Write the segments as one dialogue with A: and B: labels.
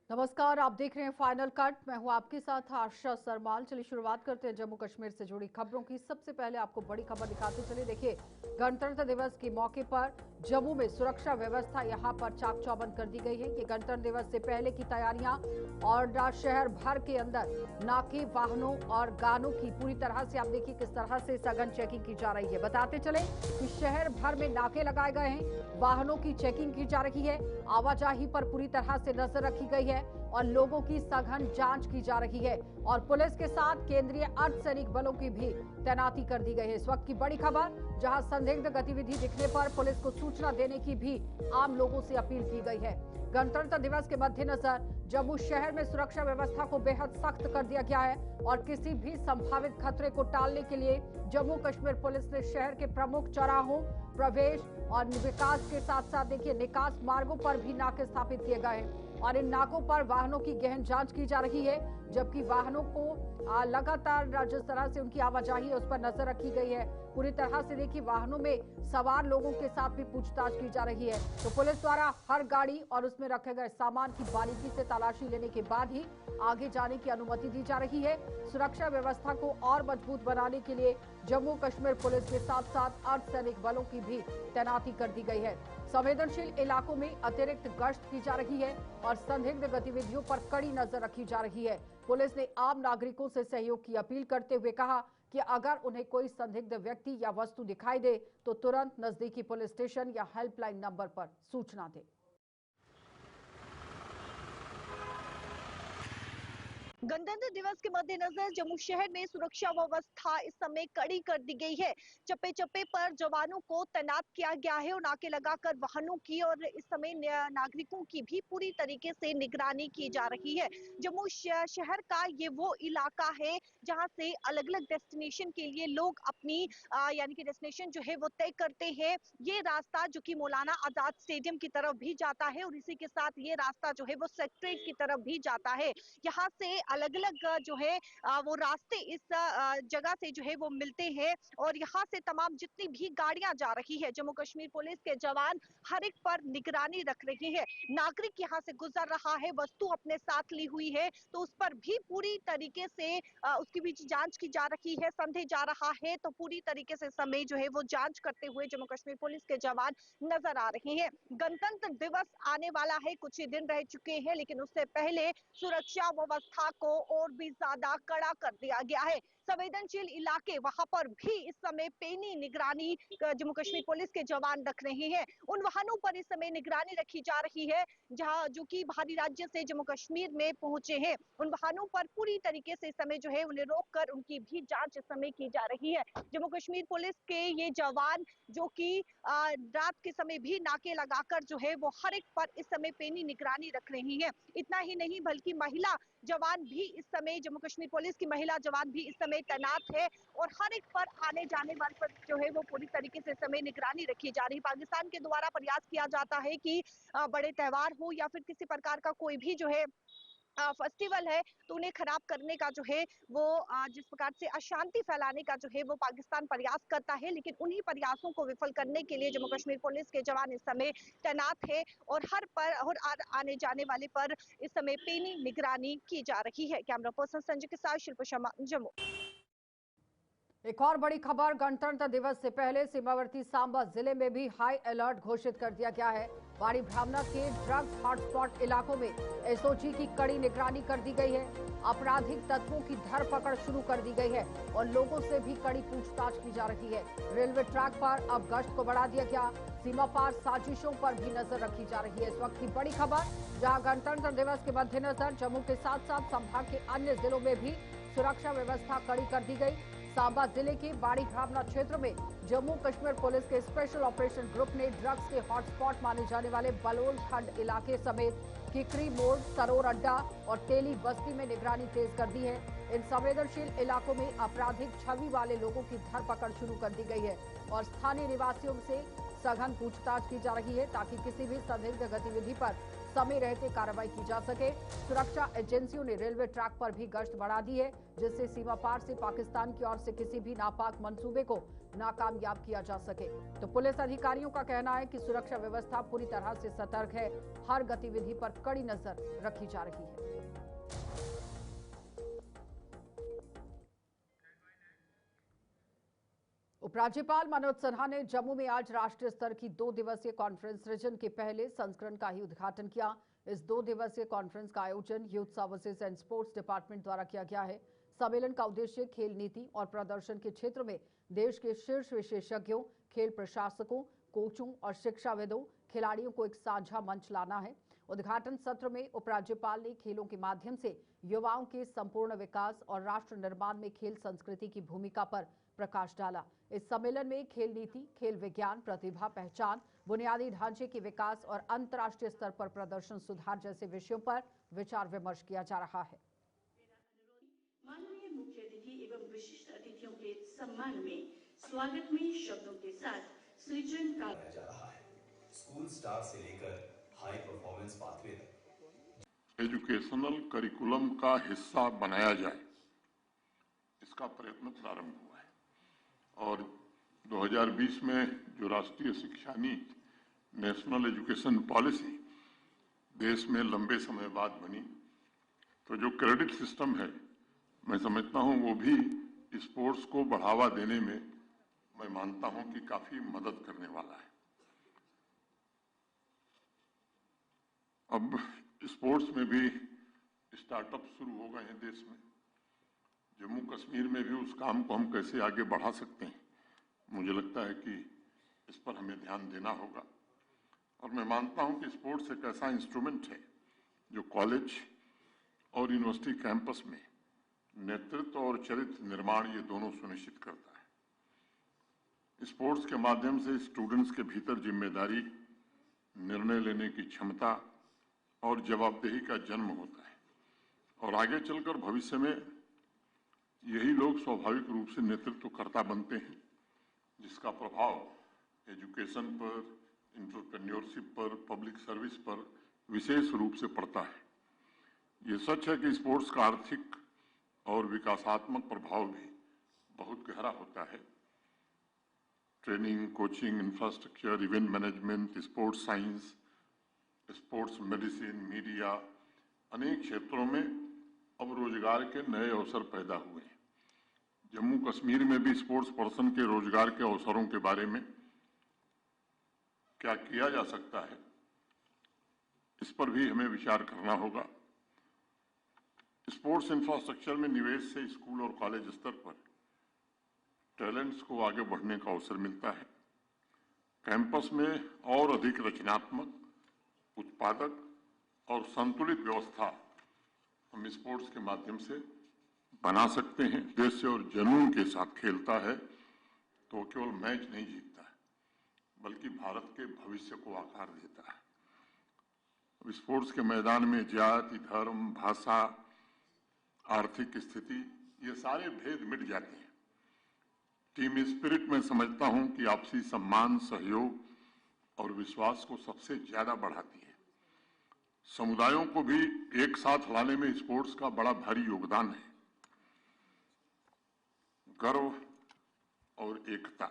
A: नमस्कार, आप देख रहे हैं फाइनल कट। मैं हूं आपके साथ आशा सरमाल। चलिए शुरुआत करते हैं जम्मू कश्मीर से जुड़ी खबरों की। सबसे पहले आपको बड़ी खबर दिखाते चले। देखिए, गणतंत्र दिवस के मौके पर जम्मू में सुरक्षा व्यवस्था यहां पर चाक चौबंद कर दी गई है। ये गणतंत्र दिवस से पहले की तैयारियां और शहर भर के अंदर नाके, वाहनों और गानों की पूरी तरह से आप देखिए किस तरह से सघन चेकिंग की जा रही है। बताते चले कि शहर भर में नाके लगाए गए हैं, वाहनों की चेकिंग की जा रही है, आवाजाही पर पूरी तरह से नजर रखी गई है और लोगों की सघन जांच की जा रही है और पुलिस के साथ केंद्रीय अर्धसैनिक बलों की भी तैनाती कर दी गई है। इस वक्त की बड़ी खबर, जहां संदिग्ध गतिविधि दिखने पर पुलिस को सूचना देने की भी आम लोगों से अपील की गई है। गणतंत्र दिवस के मद्देनजर जम्मू शहर में सुरक्षा व्यवस्था को बेहद सख्त कर दिया गया है और किसी भी संभावित खतरे को टालने के लिए जम्मू कश्मीर पुलिस ने शहर के प्रमुख चौराहों, प्रवेश और विकास के साथ साथ देखिए निकास मार्गों पर भी नाके स्थापित किए गए हैं और इन नाकों पर वाहनों की गहन जांच की जा रही है, जबकि वाहनों को लगातार जिस तरह से उनकी आवाजाही है उस पर नजर रखी गई है। पूरी तरह से देखिए वाहनों में सवार लोगों के साथ भी पूछताछ की जा रही है। तो पुलिस द्वारा हर गाड़ी और उसमें रखे गए सामान की बारीकी से तलाशी लेने के बाद ही आगे जाने की अनुमति दी जा रही है। सुरक्षा व्यवस्था को और मजबूत बनाने के लिए जम्मू कश्मीर पुलिस के साथ साथ अर्धसैनिक बलों की भी तैनाती कर दी गई है। संवेदनशील इलाकों में अतिरिक्त गश्त की जा रही है और संदिग्ध गतिविधियों पर कड़ी नजर रखी जा रही है। पुलिस ने आम नागरिकों से सहयोग की अपील करते हुए कहा कि अगर उन्हें कोई संदिग्ध व्यक्ति या वस्तु दिखाई दे तो तुरंत नजदीकी पुलिस स्टेशन या हेल्पलाइन नंबर पर सूचना दें।
B: गणतंत्र दिवस के मद्देनजर जम्मू शहर में सुरक्षा व्यवस्था इस समय कड़ी कर दी गई है। चप्पे चप्पे पर जवानों को तैनात किया गया है और नाके लगाकर वाहनों की और इस समय नागरिकों की भी पूरी तरीके से निगरानी की जा रही है। जम्मू शहर का ये वो इलाका है जहां से अलग अलग डेस्टिनेशन के लिए लोग अपनी यानी कि डेस्टिनेशन जो है वो तय करते हैं। ये रास्ता जो कि मौलाना आजाद स्टेडियम की तरफ भी जाता है और इसी के साथ ये रास्ता जो है वो सेक्रेटरीट की तरफ भी जाता है। यहाँ से अलग अलग जो है वो रास्ते इस जगह से जो है वो मिलते हैं और यहाँ से तमाम जितनी भी गाड़ियां जा रही है जम्मू कश्मीर पुलिस के जवान हर एक पर निगरानी रख रहे हैं। नागरिक यहाँ से गुजर रहा है, वस्तु अपने साथ ली हुई है तो उस पर भी पूरी तरीके से उसकी भी जांच की जा रही है। संदेह जा रहा है तो पूरी तरीके से समय जो है वो जांच करते हुए जम्मू कश्मीर पुलिस के जवान नजर आ रहे हैं। गणतंत्र दिवस आने वाला है, कुछ ही दिन रह चुके हैं, लेकिन उससे पहले सुरक्षा व्यवस्था को और भी ज्यादा कड़ा कर दिया गया है। संवेदनशील इलाके वहां पर भी इस समय पैनी निगरानी जम्मू कश्मीर पुलिस के जवान रख रहे हैं। उन वाहनों पर इस समय निगरानी रखी जा रही है जहां जो कि बाहरी राज्य से जम्मू कश्मीर में पहुंचे हैं। उन वाहनों पर पूरी तरीके से इस समय जो है उन्हें रोककर उनकी भी जांच इस समय की जा रही है। जम्मू कश्मीर पुलिस के ये जवान जो कि रात के समय भी नाके लगाकर जो है वो हर एक पर इस समय पैनी निगरानी रख रही है। इतना ही नहीं बल्कि महिला जवान भी इस समय जम्मू कश्मीर पुलिस की महिला जवान भी इस समय तैनात है और हर एक पर आने जाने वाले पर जो है वो पूरी तरीके से समय निगरानी रखी जा रही है। पाकिस्तान के द्वारा प्रयास किया जाता है कि बड़े त्योहार हो या फिर किसी प्रकार का कोई भी जो है फेस्टिवल है तो उन्हें खराब करने का जो है वो जिस प्रकार से अशांति फैलाने का जो है वो पाकिस्तान प्रयास करता है, लेकिन उन्हीं प्रयासों को विफल करने के लिए जम्मू कश्मीर पुलिस के जवान इस समय तैनात है और हर पर और आने जाने वाले पर इस समय पैनी निगरानी की जा रही है। कैमरा पर्सन संजय के साथ शिल्पा शर्मा, जम्मू।
A: एक और बड़ी खबर, गणतंत्र दिवस से पहले सीमावर्ती सांबा जिले में भी हाई अलर्ट घोषित कर दिया गया है। बाड़ी ब्राह्मणा के ड्रग्स हॉटस्पॉट इलाकों में एसओजी की कड़ी निगरानी कर दी गई है। आपराधिक तत्वों की धरपकड़ शुरू कर दी गई है और लोगों से भी कड़ी पूछताछ की जा रही है। रेलवे ट्रैक पर अब गश्त को बढ़ा दिया गया। सीमा पार साजिशों पर भी नजर रखी जा रही है। इस वक्त की बड़ी खबर, जहां गणतंत्र दिवस के मद्देनजर जम्मू के साथ साथ संभाग के अन्य जिलों में भी सुरक्षा व्यवस्था कड़ी कर दी गई। सांबा जिले के बाड़ी ब्राह्मणा क्षेत्र में जम्मू कश्मीर पुलिस के स्पेशल ऑपरेशन ग्रुप ने ड्रग्स के हॉटस्पॉट माने जाने वाले बलोल खंड इलाके समेत किकरी मोड़, सरोर अड्डा और तेली बस्ती में निगरानी तेज कर दी है। इन संवेदनशील इलाकों में आपराधिक छवि वाले लोगों की धरपकड़ शुरू कर दी गई है और स्थानीय निवासियों से सघन पूछताछ की जा रही है ताकि किसी भी संदिग्ध गतिविधि पर समय रहते कार्रवाई की जा सके। सुरक्षा एजेंसियों ने रेलवे ट्रैक पर भी गश्त बढ़ा दी है, जिससे सीमा पार से पाकिस्तान की ओर से किसी भी नापाक मंसूबे को नाकामयाब किया जा सके। तो पुलिस अधिकारियों का कहना है कि सुरक्षा व्यवस्था पूरी तरह से सतर्क है, हर गतिविधि पर कड़ी नजर रखी जा रही है। उपराज्यपाल मनोज सिन्हा ने जम्मू में आज राष्ट्रीय स्तर की 2 दिवसीय कॉन्फ्रेंस रीजन के पहले संस्करण का ही उद्घाटन किया। इस 2 दिवसीय कॉन्फ्रेंस का आयोजन youth services and sports department द्वारा किया गया है। सम्मेलन का उद्देश्य खेल नीति और प्रदर्शन के क्षेत्र में देश के शीर्ष विशेषज्ञों, खेल प्रशासकों, कोचों और शिक्षाविदों, खिलाड़ियों को एक साझा मंच लाना है। उद्घाटन सत्र में उपराज्यपाल ने खेलों के माध्यम से युवाओं के संपूर्ण विकास और राष्ट्र निर्माण में खेल संस्कृति की भूमिका पर प्रकाश डाला। इस सम्मेलन में खेल नीति, खेल विज्ञान, प्रतिभा पहचान, बुनियादी ढांचे के विकास और अंतर्राष्ट्रीय स्तर पर प्रदर्शन सुधार जैसे विषयों पर विचार विमर्श किया जा रहा है।
C: माननीय मुख्य अतिथि एवं विशिष्ट अतिथियों के सम्मान में स्वागत में शब्दों के साथ सृजन का
D: जा रहा है। स्कूल स्टार से लेकर हाई परफॉर्मेंस पाथवे तक
E: एजुकेशनल करिकुलम का हिस्सा बनाया जाए, इसका प्रयत्न प्रारंभ हुआ है। और 2020 में जो राष्ट्रीय शिक्षा नीति, नेशनल एजुकेशन पॉलिसी देश में लंबे समय बाद बनी, तो जो क्रेडिट सिस्टम है, मैं समझता हूं वो भी स्पोर्ट्स को बढ़ावा देने में मैं मानता हूं कि काफी मदद करने वाला है। अब स्पोर्ट्स में भी स्टार्टअप शुरू हो गए हैं देश में। जम्मू कश्मीर में भी उस काम को हम कैसे आगे बढ़ा सकते हैं, मुझे लगता है कि इस पर हमें ध्यान देना होगा। और मैं मानता हूं कि स्पोर्ट्स एक ऐसा इंस्ट्रूमेंट है जो कॉलेज और यूनिवर्सिटी कैंपस में नेतृत्व और चरित्र निर्माण ये दोनों सुनिश्चित करता है। स्पोर्ट्स के माध्यम से स्टूडेंट्स के भीतर जिम्मेदारी, निर्णय लेने की क्षमता और जवाबदेही का जन्म होता है और आगे चलकर भविष्य में यही लोग स्वाभाविक रूप से नेतृत्वकर्ता बनते हैं, जिसका प्रभाव एजुकेशन पर, एंटरप्रेन्योरशिप पर, पब्लिक सर्विस पर विशेष रूप से पड़ता है। ये सच है कि स्पोर्ट्स का आर्थिक और विकासात्मक प्रभाव भी बहुत गहरा होता है। Training, coaching, infrastructure, event management, sports science, sports medicine, media, अनेक क्षेत्रों में अब रोजगार के नए अवसर पैदा हुए हैं। जम्मू कश्मीर में भी स्पोर्ट्स पर्सन के रोजगार के अवसरों के बारे में क्या किया जा सकता है, इस पर भी हमें विचार करना होगा। स्पोर्ट्स इंफ्रास्ट्रक्चर में निवेश से स्कूल और कॉलेज स्तर पर टैलेंट्स को आगे बढ़ने का अवसर मिलता है। कैंपस में और अधिक रचनात्मक, उत्पादक और संतुलित व्यवस्था हम स्पोर्ट्स के माध्यम से बना सकते हैं। देश और जुनून के साथ खेलता है तो वो केवल मैच नहीं जीतता है, बल्कि भारत के भविष्य को आकार देता है। स्पोर्ट्स के मैदान में जाति, धर्म, भाषा, आर्थिक स्थिति, ये सारे भेद मिट जाते हैं। टीम स्पिरिट में समझता हूं कि आपसी सम्मान, सहयोग और विश्वास को सबसे ज्यादा बढ़ाती है। समुदायों को भी एक साथ लाने में स्पोर्ट्स का बड़ा भारी योगदान है। गर्व और एकता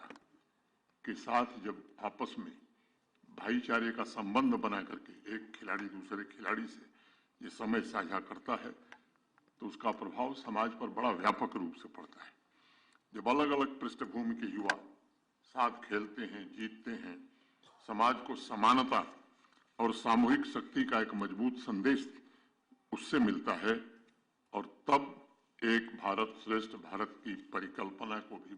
E: के साथ जब आपस में भाईचारे का संबंध बना करके एक खिलाड़ी दूसरे खिलाड़ी से ये समय साझा करता है, तो उसका प्रभाव समाज पर बड़ा व्यापक रूप से पड़ता है। जब अलग अलग पृष्ठभूमि के युवा साथ खेलते हैं, जीतते हैं, समाज को समानता और सामूहिक शक्ति का एक मजबूत संदेश उससे मिलता है और तब एक भारत श्रेष्ठ भारत की परिकल्पना को भी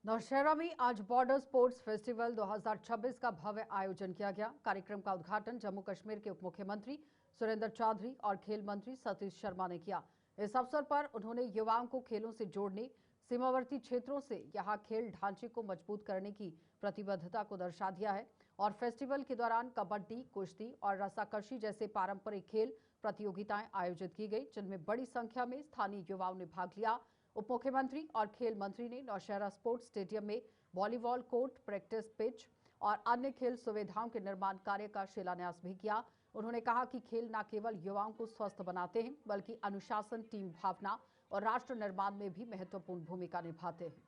A: नौशहरा में आज बॉर्डर स्पोर्ट्स फेस्टिवल 2026 का भव्य आयोजन किया गया। कार्यक्रम का उद्घाटन जम्मू कश्मीर के उप मुख्यमंत्री सुरेंद्र चौधरी और खेल मंत्री सतीश शर्मा ने किया। इस अवसर पर उन्होंने युवाओं को खेलों से जोड़ने, सीमावर्ती क्षेत्रों से यहां खेल ढांचे को मजबूत करने की प्रतिबद्धता को दर्शा दिया है और फेस्टिवल के दौरान कबड्डी, कुश्ती और रस्साकशी जैसे पारंपरिक खेल प्रतियोगिताएं आयोजित की गई, जिनमें बड़ी संख्या में स्थानीय युवाओं ने भाग लिया। उप मुख्यमंत्री और खेल मंत्री ने नौशहरा स्पोर्ट्स स्टेडियम में वॉलीबॉल कोर्ट, प्रैक्टिस पिच और अन्य खेल सुविधाओं के निर्माण कार्य का शिलान्यास भी किया। उन्होंने कहा कि खेल न केवल युवाओं को स्वस्थ बनाते हैं, बल्कि अनुशासन, टीम भावना और राष्ट्र निर्माण में भी महत्वपूर्ण भूमिका निभाते हैं।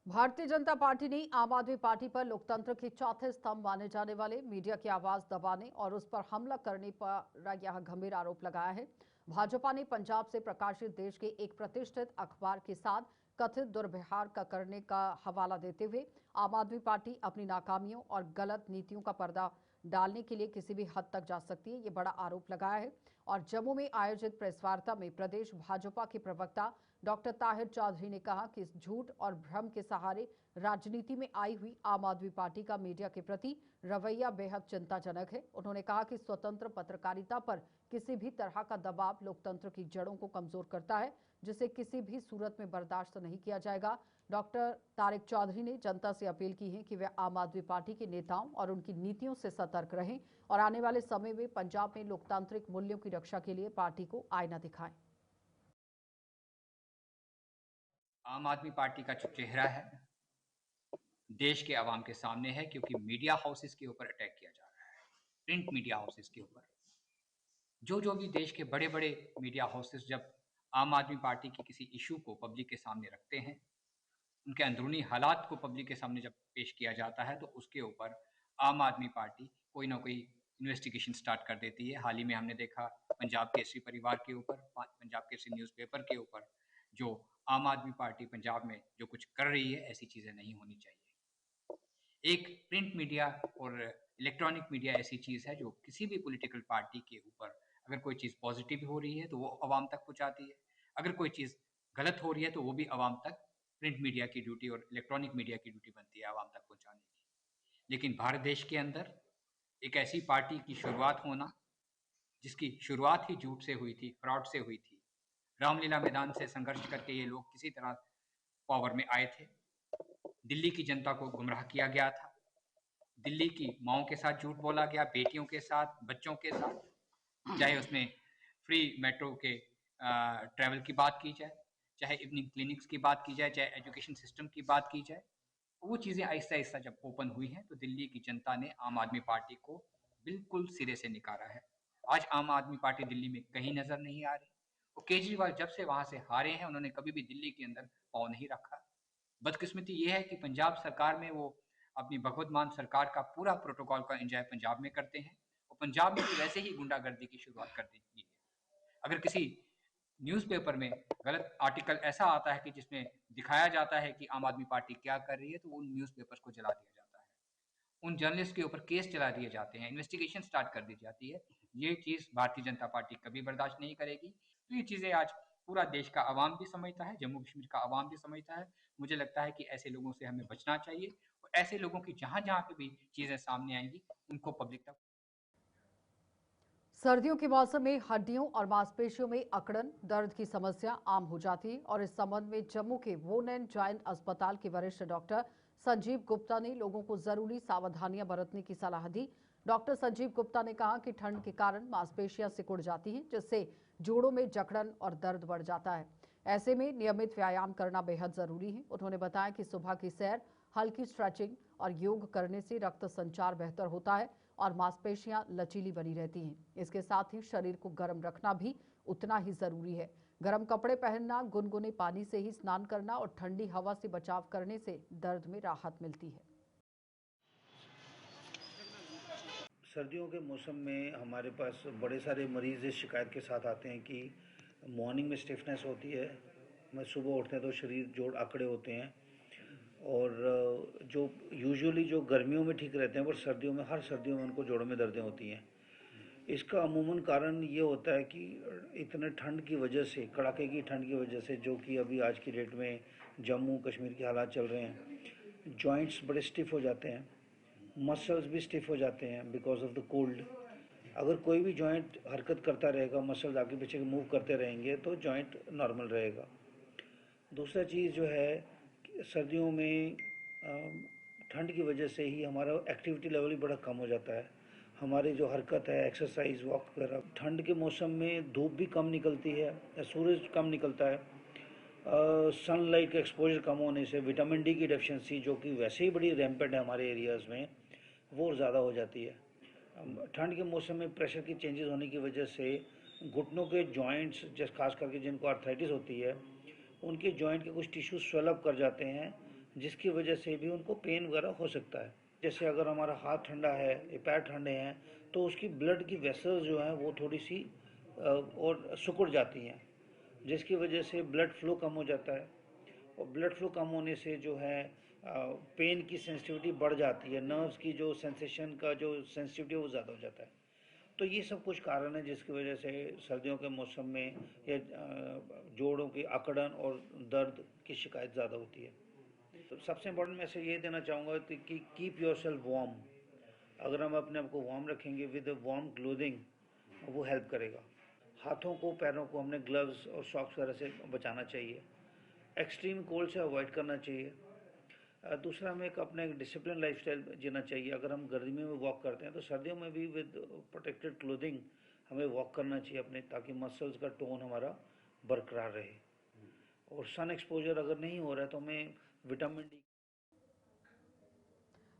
A: भारतीय जनता पार्टी ने आम आदमी पार्टी पर लोकतंत्र के चौथे स्तंभ माने जाने वाले मीडिया की आवाज दबाने और उस पर हमला करने पर यह गंभीर आरोप लगाया है। भाजपा ने पंजाब से प्रकाशित देश के एक प्रतिष्ठित अखबार के साथ कथित दुर्व्यवहार करने का हवाला देते हुए आम आदमी पार्टी अपनी नाकामियों और गलत नीतियों का पर्दा डालने के लिए किसी भी हद तक जा सकती है, ये बड़ा आरोप लगाया है। और जम्मू में आयोजित प्रेस वार्ता में प्रदेश भाजपा के प्रवक्ता डॉक्टर ताहिर चौधरी ने कहा कि इस झूठ और भ्रम के सहारे राजनीति में आई हुई आम आदमी पार्टी का मीडिया के प्रति रवैया बेहद चिंताजनक है। उन्होंने कहा कि स्वतंत्र पत्रकारिता पर किसी भी तरह का दबाव लोकतंत्र की जड़ों को कमजोर करता है, जिसे किसी भी सूरत में बर्दाश्त नहीं किया जाएगा। डॉक्टर तारिक चौधरी ने जनता से अपील की है कि वे आम आदमी पार्टी के नेताओं और उनकी नीतियों से सतर्क रहें और आने वाले समय में पंजाब में लोकतांत्रिक मूल्यों की रक्षा के लिए पार्टी को आईना दिखाएं।
F: आम आदमी पार्टी का जो चेहरा है देश के आवाम के सामने है, क्योंकि मीडिया हाउसेस के ऊपर अटैक किया जा रहा है। प्रिंट मीडिया हाउसेस के ऊपर जो भी देश के बड़े बड़े मीडिया हाउसेस जब आम आदमी पार्टी की किसी इशू को पब्लिक के सामने रखते हैं, उनके अंदरूनी हालात को पब्लिक के सामने जब पेश किया जाता है, तो उसके ऊपर आम आदमी पार्टी कोई ना कोई इन्वेस्टिगेशन स्टार्ट कर देती है। हाल ही में हमने देखा पंजाब केसरी परिवार के ऊपर, पंजाब केसरी न्यूज़पेपर के ऊपर, जो आम आदमी पार्टी पंजाब में जो कुछ कर रही है, ऐसी चीज़ें नहीं होनी चाहिए। एक प्रिंट मीडिया और इलेक्ट्रॉनिक मीडिया ऐसी चीज़ है जो किसी भी पॉलिटिकल पार्टी के ऊपर अगर कोई चीज़ पॉजिटिव हो रही है तो वो आवाम तक पहुंचाती है, अगर कोई चीज़ गलत हो रही है तो वो भी आवाम तक, प्रिंट मीडिया की ड्यूटी और इलेक्ट्रॉनिक मीडिया की ड्यूटी बनती है आवाम तक पहुंचाने की। लेकिन भारत देश के अंदर एक ऐसी पार्टी की शुरुआत होना जिसकी शुरुआत ही झूठ से हुई थी, फ्रॉड से हुई थी। रामलीला मैदान से संघर्ष करके ये लोग किसी तरह पावर में आए थे। दिल्ली की जनता को गुमराह किया गया था, दिल्ली की माओं के साथ झूठ बोला गया, बेटियों के साथ, बच्चों के साथ, चाहे उसमें फ्री मेट्रो के ट्रैवल की बात की जाए, चाहे इवनिंग क्लिनिक्स की बात की जाए, चाहे एजुकेशन सिस्टम की बात की जाए। वो चीज़ें आहिस्ता आहिस्ता जब ओपन हुई हैं तो दिल्ली की जनता ने आम आदमी पार्टी को बिल्कुल सिरे से निकाला है। आज आम आदमी पार्टी दिल्ली में कहीं नज़र नहीं आ रही। और केजरीवाल जब से वहाँ से हारे हैं, उन्होंने कभी भी दिल्ली के अंदर पाँव नहीं रखा। बदकिस्मती ये है कि पंजाब सरकार में वो अपनी भगवत मान सरकार का पूरा प्रोटोकॉल का एंजॉय पंजाब में करते हैं, और पंजाब में भी वैसे ही गुंडागर्दी की शुरुआत कर दी है। अगर किसी न्यूज़पेपर में गलत आर्टिकल ऐसा आता है कि जिसमें दिखाया जाता है कि आम आदमी पार्टी क्या कर रही है, तो उन न्यूज़पेपर्स को जला दिया जाता है, उन जर्नलिस्ट के ऊपर केस चला दिए जाते हैं, इन्वेस्टिगेशन स्टार्ट कर दी जाती है। ये चीज़ भारतीय जनता पार्टी कभी बर्दाश्त नहीं करेगी। तो ये चीज़ें आज पूरा देश का आवाम भी समझता है, जम्मू कश्मीर का आवाम भी समझता है। मुझे लगता है कि ऐसे लोगों से हमें बचना चाहिए, और ऐसे लोगों की जहाँ जहाँ पे भी चीज़ें सामने आएंगी उनको पब्लिक तक।
A: सर्दियों के मौसम में हड्डियों और मांसपेशियों में अकड़न, दर्द की समस्या आम हो जाती है और इस संबंध में जम्मू के वोन एंड जॉइंट अस्पताल के वरिष्ठ डॉक्टर संजीव गुप्ता ने लोगों को जरूरी सावधानियां बरतने की सलाह दी। डॉक्टर संजीव गुप्ता ने कहा कि ठंड के कारण मांसपेशियां सिकुड़ जाती हैं, जिससे जोड़ों में जकड़न और दर्द बढ़ जाता है। ऐसे में नियमित व्यायाम करना बेहद जरूरी है। उन्होंने बताया कि सुबह की सैर, हल्की स्ट्रेचिंग और योग करने से रक्त संचार बेहतर होता है और मांसपेशियां लचीली बनी रहती हैं। इसके साथ ही शरीर को गर्म रखना भी उतना ही जरूरी है। गर्म कपड़े पहनना, गुनगुने पानी से ही स्नान करना और ठंडी हवा से बचाव करने से दर्द में राहत मिलती है।
G: सर्दियों के मौसम में हमारे पास बड़े सारे मरीज़ इस शिकायत के साथ आते हैं कि मॉर्निंग में स्टिफनेस होती है, मैं सुबह उठते हैं तो शरीर जोड़ आंकड़े होते हैं, और जो यूजुअली जो गर्मियों में ठीक रहते हैं पर सर्दियों में, हर सर्दियों में उनको जोड़ों में दर्दें होती हैं। इसका अमूमन कारण ये होता है कि इतने ठंड की वजह से, कड़ाके की ठंड की वजह से, जो कि अभी आज की डेट में जम्मू कश्मीर के हालात चल रहे हैं, जॉइंट्स बड़े स्टिफ हो जाते हैं, मसल्स भी स्टिफ हो जाते हैं बिकॉज ऑफ द कोल्ड। अगर कोई भी जॉइंट हरकत करता रहेगा, मसल्स आगे पीछे मूव करते रहेंगे तो जॉइंट नॉर्मल रहेगा। दूसरा चीज़ जो है सर्दियों में ठंड की वजह से ही हमारा एक्टिविटी लेवल भी बड़ा कम हो जाता है। हमारी जो हरकत है, एक्सरसाइज, वॉक वगैरह, ठंड के मौसम में धूप भी कम निकलती है, सूरज कम निकलता है, सनलाइट का एक्सपोजर कम होने से विटामिन डी की डेफिशिएंसी, जो कि वैसे ही बड़ी रैम्पेंट है हमारे एरियाज़ में, वो ज़्यादा हो जाती है। ठंड के मौसम में प्रेशर की चेंजेस होने की वजह से घुटनों के जॉइंट्स, जैसे खास करके जिनको आर्थराइटिस होती है, उनके जॉइंट के कुछ टिश्यू स्वेलअप कर जाते हैं, जिसकी वजह से भी उनको पेन वगैरह हो सकता है। जैसे अगर हमारा हाथ ठंडा है या पैर ठंडे हैं तो उसकी ब्लड की वेसल्स जो हैं वो थोड़ी सी और सिकुड़ जाती हैं, जिसकी वजह से ब्लड फ्लो कम हो जाता है, और ब्लड फ्लो कम होने से जो है पेन की सेंसिटिविटी बढ़ जाती है, नर्व्स की जो सेंसेशन का जो सेंसिटिविटी है वो ज़्यादा हो जाता है। तो ये सब कुछ कारण है जिसकी वजह से सर्दियों के मौसम में ये जोड़ों की अकड़न और दर्द की शिकायत ज़्यादा होती है। तो सबसे इम्पोर्टेंट मैसेज ये देना चाहूँगा कि कीप योर सेल्फ वार्म। अगर हम अपने आप को वार्म रखेंगे विद वार्म क्लोथिंग, वो हेल्प करेगा। हाथों को, पैरों को हमने ग्लव्स और सॉक्स वगैरह से बचाना चाहिए। एक्सट्रीम कोल्ड से अवॉइड करना चाहिए। दूसरा, हमें अपना एक डिसिप्लिन लाइफस्टाइल जीना चाहिए। अगर हम गर्मी में वॉक करते हैं तो सर्दियों में भी विद प्रोटेक्टेड क्लोथिंग हमें वॉक करना चाहिए अपने, ताकि मसल्स का टोन हमारा बरकरार रहे। और सन एक्सपोजर अगर नहीं हो रहा है तो हमें vitamin D.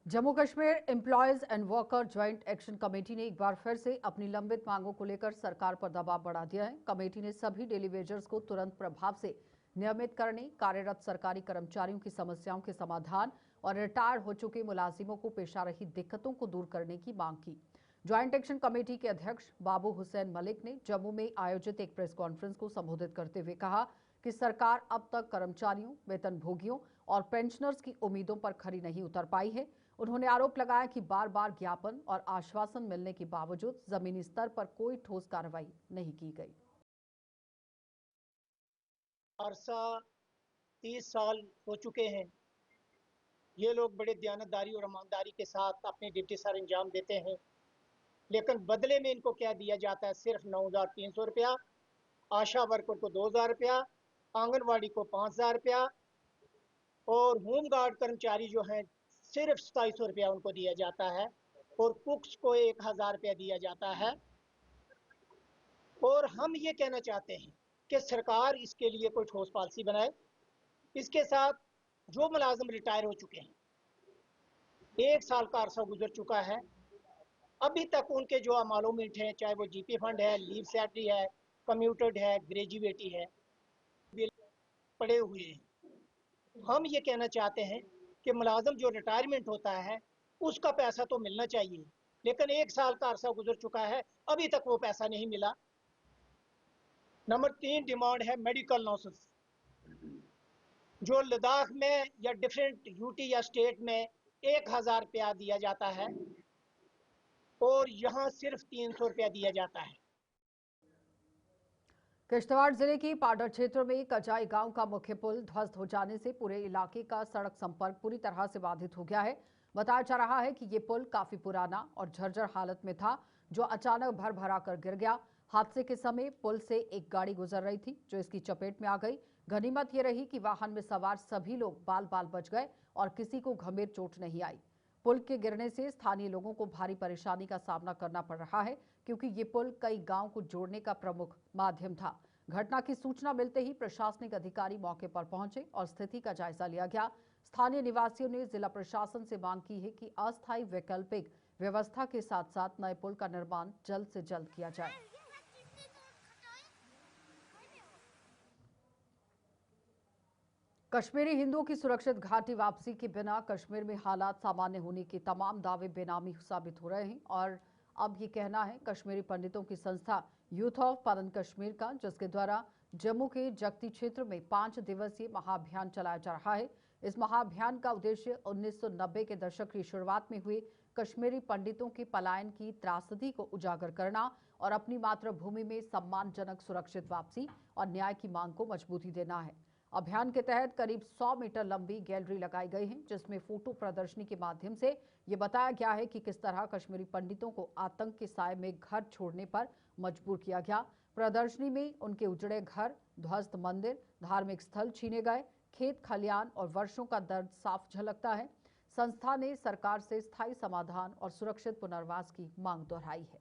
A: Jammu Kashmir employees and worker joint action committee ने एक बार फिर से अपनी लंबित मांगों को लेकर सरकार पर दबाव बढ़ा दिया है। कमेटी ने सभी डेली वेजर्स को तुरंत प्रभाव से नियमित करने, कार्यरत सरकारी कर्मचारियों की समस्याओं के समाधान और रिटायर हो चुके मुलाजिमों को पेश आ रही दिक्कतों को दूर करने की मांग की। ज्वाइंट एक्शन कमेटी के अध्यक्ष बाबू हुसैन मलिक ने जम्मू में आयोजित एक प्रेस कॉन्फ्रेंस को संबोधित करते हुए कहा कि सरकार अब तक कर्मचारियों, वेतनभोगियों और पेंशनर्स की उम्मीदों पर खरी नहीं उतर पाई है। उन्होंने आरोप लगाया कि बार बार ज्ञापन और आश्वासन मिलने के बावजूद जमीनी स्तर पर कोई ठोस कार्रवाई नहीं की गई।
H: अरसा 30 साल हो चुके हैं। ये लोग बड़े दयानतदारी और ईमानदारी के साथ अपनी ड्यूटी सर अंजाम देते हैं, लेकिन बदले में इनको क्या दिया जाता है? सिर्फ 9,300 रुपया, आशा वर्कर को 2,000 रुपया, आंगनवाड़ी को 5,000 रुपया और होमगार्ड कर्मचारी जो हैं सिर्फ 2,700 रुपया उनको दिया जाता है, और कुक्स को 1,000 रुपया दिया जाता है। और हम ये कहना चाहते हैं कि सरकार इसके लिए कोई ठोस पॉलिसी बनाए। इसके साथ जो मुलाजिम रिटायर हो चुके हैं, 1 साल का अरसा गुजर चुका है, अभी तक उनके जो अमालूमेंट हैं, चाहे वो जीपी फंड है, लीव सैलरी है, कम्यूटेड है, ग्रेजुएटी है, पड़े हुए हैं। हम ये कहना चाहते हैं कि मुलाजिम जो रिटायरमेंट होता है उसका पैसा तो मिलना चाहिए, लेकिन 1 साल का अरसा गुजर चुका है, अभी तक वो पैसा नहीं मिला। नंबर 3 डिमांड है मेडिकल नर्सेस, जो लद्दाख में या डिफरेंट यूटी या स्टेट में 1,000 रुपया दिया जाता है और यहाँ सिर्फ 300 रुपया दिया जाता है।
A: किश्तवाड़ जिले के पाडर क्षेत्र में कजाई गांव का मुख्य पुल ध्वस्त हो जाने से पूरे इलाके का सड़क संपर्क पूरी तरह से बाधित हो गया है। बताया जा रहा है कि ये पुल काफी पुराना और जर्जर हालत में था, जो अचानक भर भरा कर गिर गया। हादसे के समय पुल से एक गाड़ी गुजर रही थी जो इसकी चपेट में आ गई। गनीमत ये रही कि वाहन में सवार सभी लोग बाल बाल बच गए और किसी को गंभीर चोट नहीं आई। पुल के गिरने से स्थानीय लोगों को भारी परेशानी का सामना करना पड़ रहा है, क्योंकि ये पुल कई गांव को जोड़ने का प्रमुख माध्यम था। घटना की सूचना मिलते ही प्रशासनिक अधिकारी मौके पर पहुंचे और स्थिति का जायजा लिया गया। स्थानीय निवासियों ने जिला प्रशासन से मांग की है कि अस्थायी वैकल्पिक व्यवस्था के साथ साथ नए पुल का निर्माण जल्द से जल्द किया जाए। कश्मीरी हिंदुओं की सुरक्षित घाटी वापसी के बिना कश्मीर में हालात सामान्य होने के तमाम दावे बेनामी साबित हो रहे हैं और अब ये कहना है कश्मीरी पंडितों की संस्था यूथ ऑफ पदन कश्मीर का, जिसके द्वारा जम्मू के जगती क्षेत्र में 5 दिवसीय महाअभियान चलाया जा रहा है। इस महाअभियान का उद्देश्य 1990 के दशक की शुरुआत में हुए कश्मीरी पंडितों के पलायन की त्रासदी को उजागर करना और अपनी मातृभूमि में सम्मानजनक सुरक्षित वापसी और न्याय की मांग को मजबूती देना है। अभियान के तहत करीब 100 मीटर लंबी गैलरी लगाई गई है, जिसमें फोटो प्रदर्शनी के माध्यम से ये बताया गया है कि किस तरह कश्मीरी पंडितों को आतंक के साए में घर छोड़ने पर मजबूर किया गया। प्रदर्शनी में उनके उजड़े घर, ध्वस्त मंदिर, धार्मिक स्थल छीने गए, खेत खलियान और वर्षों का दर्द साफ झलकता है। संस्था ने सरकार से स्थायी समाधान और सुरक्षित पुनर्वास की मांग दोहराई है।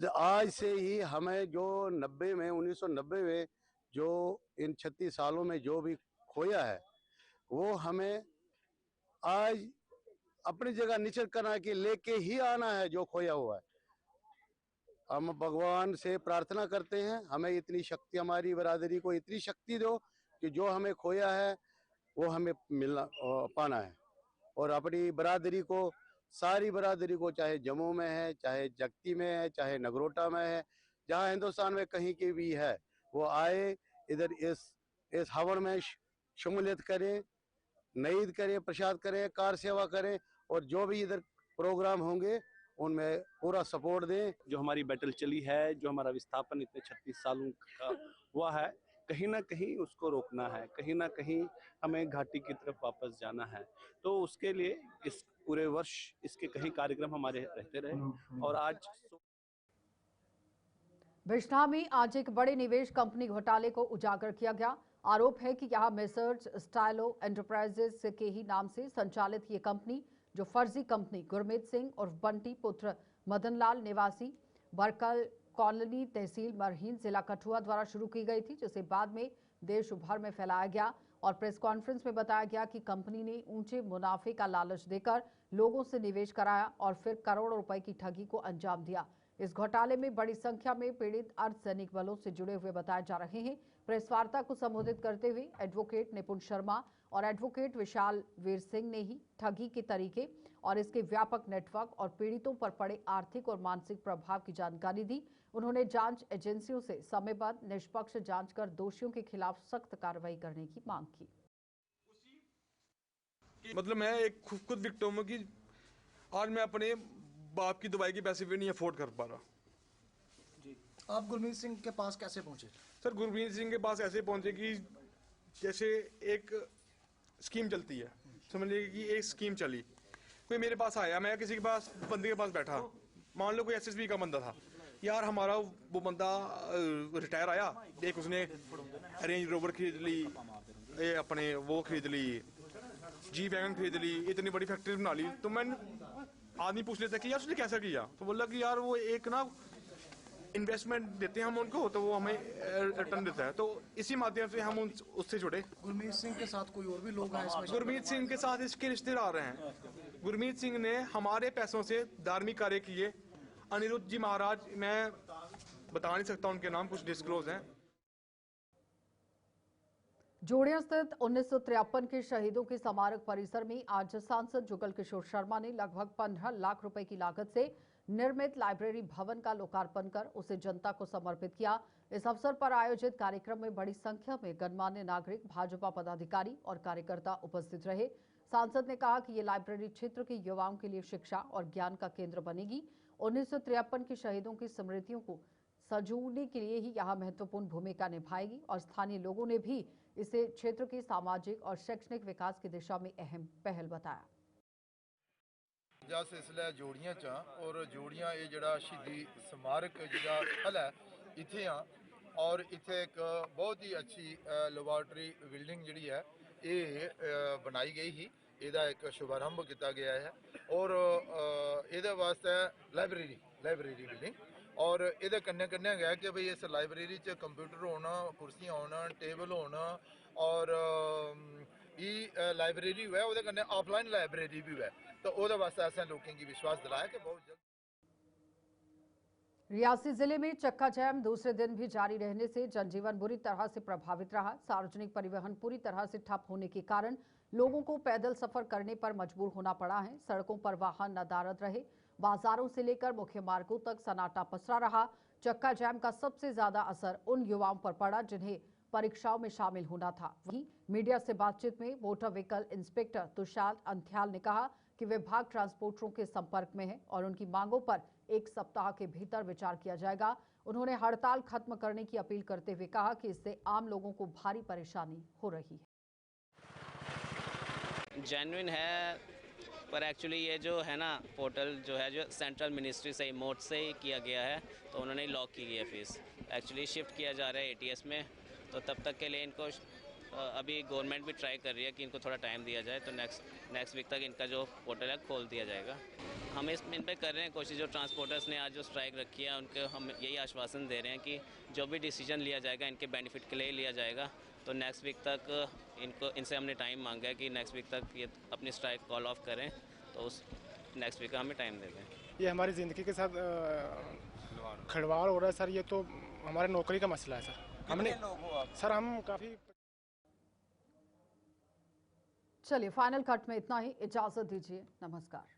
I: आज से ही हमें जो 1990 में जो इन 36 सालों में जो भी खोया है, वो हमें आज अपनी जगह निश्चित करना कि लेके ही आना है जो खोया हुआ है। हम भगवान से प्रार्थना करते हैं, हमें इतनी शक्ति, हमारी बरादरी को इतनी शक्ति दो कि जो हमें खोया है वो हमें मिलना पाना है। और अपनी बरादरी को, सारी बरादरी को, चाहे जम्मू में है, चाहे जगती में है, चाहे नगरोटा में है, जहाँ हिंदुस्तान में कहीं की भी है, वो आए इधर इस हवन में शमूलियत करें, नईद करें, प्रसाद करें, कार सेवा करें और जो भी इधर प्रोग्राम होंगे उनमें पूरा सपोर्ट दें।
J: जो हमारी बैटल चली है, जो हमारा विस्थापन इतने 36 सालों का हुआ है, कहीं ना कहीं उसको रोकना है, कहीं ना कहीं हमें घाटी की तरफ वापस जाना है। तो उसके लिए इस पूरे वर्ष इसके कहीं कार्यक्रम हमारे रहते रहे। और आज
A: बिश्नाह में आज एक बड़े निवेश कंपनी घोटाले को उजागर किया गया। आरोप है कि यहां मेसर्स स्टाइलो एंटरप्राइजेस के ही नाम से संचालित ये कंपनी, जो फर्जी कंपनी गुरमीत सिंह और बंटी पुत्र मदनलाल निवासी बरकल कॉलोनी, तहसील मरहीन, जिला कठुआ द्वारा शुरू की गई थी, जिसे बाद में देश भर में फैलाया गया और प्रेस कॉन्फ्रेंस में बताया गया कि कंपनी ने ऊंचे मुनाफे का लालच देकर लोगों से निवेश कराया और फिर करोड़ों रुपए की ठगी को अंजाम दिया। इस घोटाले में बड़ी संख्या में पीड़ित अर्धसैनिक बलों से जुड़े हुए बताए जा रहे हैं। प्रेस वार्ता को संबोधित करते हुए एडवोकेट निपुण शर्मा और एडवोकेट विशाल वीर सिंह ने ही ठगी के तरीके और इसके व्यापक नेटवर्क और पीड़ितों पर पड़े आर्थिक और मानसिक प्रभाव की जानकारी दी। उन्होंने जांच एजेंसियों से समयबद्ध निष्पक्ष जांच कर दोषियों के खिलाफ सख्त कार्रवाई करने की मांग की।
K: मतलब मैं एक खुद विक्टिम हूं कि आज मैं अपने बाप की दवाई के पैसे भी नहीं अफोर्ड कर पा रहा।
L: जी, आप गुरमीत सिंह के पास कैसे पहुंचे?
K: सर, गुरमीत सिंह के पास ऐसे पहुंचे कि जैसे एक स्कीम चलती है, समझ लीजिए कि एक स्कीम चली, कोई मेरे पास आया, मैं किसी के पास बंदे के पास बैठा, मान लो कोई एसएसबी का बंदा था, यार हमारा वो बंदा रिटायर आया, एक उसने रेंज रोवर खरीद ली, ये अपने वो खरीद ली, जी वैगन खरीद ली, इतनी बड़ी फैक्ट्री बना ली। तो मैं आदमी पूछ लेता कि यार उसने कैसा किया, तो बोला कि यार वो एक ना इन्वेस्टमेंट देते हैं हम उनको, तो वो हमें रिटर्न देता है। तो इसी माध्यम से हम उससे जुड़े।
L: गुरमीत सिंह के साथ कोई और भी लोग हैं इसमें?
K: गुरमीत सिंह के साथ इसके रिश्तेदार हैं। गुरमीत सिंह ने हमारे पैसों से धार्मिक कार्य किए। अनिरुद्ध जी महाराज, मैं बता नहीं सकता उनके नाम, कुछ डिस्क्लोज हैं।
A: जोड़िया स्थित 1953 के शहीदों के स्मारक परिसर में आज सांसद जुगल किशोर शर्मा ने लगभग 15 लाख रुपए की लागत से निर्मित लाइब्रेरी भवन का लोकार्पण कर उसे जनता को समर्पित किया। इस अवसर पर आयोजित कार्यक्रम में बड़ी संख्या में गणमान्य नागरिक, भाजपा पदाधिकारी और कार्यकर्ता उपस्थित रहे। सांसद ने कहा कि ये लाइब्रेरी क्षेत्र के युवाओं के लिए शिक्षा और ज्ञान का केंद्र बनेगी। 1953 के शहीदों की स्मृतियों को संजोने के लिए ही यहाँ महत्वपूर्ण भूमिका निभाएगी और स्थानीय लोगों ने भी इसे क्षेत्र के सामाजिक और शैक्षणिक विकास की दिशा में अहम पहल बताया।
M: सिलसिला जोड़ियां चा और जोड़ियां ये जड़ा शहीदी स्मारक जड़ा स्थल है इथे और इथे एक बहुत ही अच्छी लैबोरेटरी बिल्डिंग जड़ी है ये बनाई गई ही, ਇਹਦਾ एक शुभारंभ किया गया है और ਇਹਦੇ वास्ते लाइब्रेरी बिल्डिंग और ਇਹਦੇ कन्ने कन्ने है कि भाई इस लाइब्रेरी च कंप्यूटर होना, कुर्सियां होना, टेबल होना और ये लाइब्रेरी है ਉਹਦੇ कन्ने ऑफलाइन लाइब्रेरी भी है। तो ਉਹਦੇ वास्ते ऐसे लोगों की विश्वास दिलाया कि बहुत जल्द।
A: रियासी जिले में चक्का जैम दूसरे दिन भी जारी रहने से जनजीवन बुरी तरह से प्रभावित रहा। सार्वजनिक परिवहन पूरी तरह से ठप होने के कारण लोगों को पैदल सफर करने पर मजबूर होना पड़ा है। सड़कों पर वाहन नदारद रहे, बाजारों से लेकर मुख्य मार्गों तक सन्नाटा पसरा रहा। चक्का जैम का सबसे ज्यादा असर उन युवाओं पर पड़ा जिन्हें परीक्षाओं में शामिल होना था। वहीं मीडिया से बातचीत में मोटर व्हीकल इंस्पेक्टर तुषार अंथियाल ने कहा कि विभाग ट्रांसपोर्टरों के संपर्क में है और उनकी मांगों पर एक सप्ताह के भीतर विचार किया जाएगा। उन्होंने हड़ताल खत्म करने की अपील करते हुए कहा कि इससे आम लोगों को भारी परेशानी हो रही है।
N: जेन्युइन है, पर एक्चुअली ये जो है ना पोर्टल जो है, जो सेंट्रल मिनिस्ट्री से मोड से ही किया गया है, तो उन्होंने लॉक की गई है फीस। एक्चुअली शिफ्ट किया जा रहा है ATS में, तो तब तक के लिए इनको अभी गवर्नमेंट भी ट्राई कर रही है कि इनको थोड़ा टाइम दिया जाए, तो नेक्स्ट वीक तक इनका जो पोर्टल है खोल दिया जाएगा। हम इन पे कर रहे हैं कोशिश। जो ट्रांसपोर्टर्स ने आज जो स्ट्राइक रखी है उनको हम यही आश्वासन दे रहे हैं कि जो भी डिसीजन लिया जाएगा इनके बेनिफिट के लिए लिया जाएगा। तो नेक्स्ट वीक तक इनसे हमने टाइम मांगा है कि नेक्स्ट वीक तक ये अपनी स्ट्राइक कॉल ऑफ करें, तो उस नेक्स्ट वीक का हमें टाइम दे दें।
O: ये हमारी ज़िंदगी के साथ खिलवाड़ हो रहा है सर। ये तो हमारे नौकरी का मसला है सर। हमने सर हम काफ़ी।
A: चलिए फाइनल कट में इतना ही, इजाजत दीजिए, नमस्कार।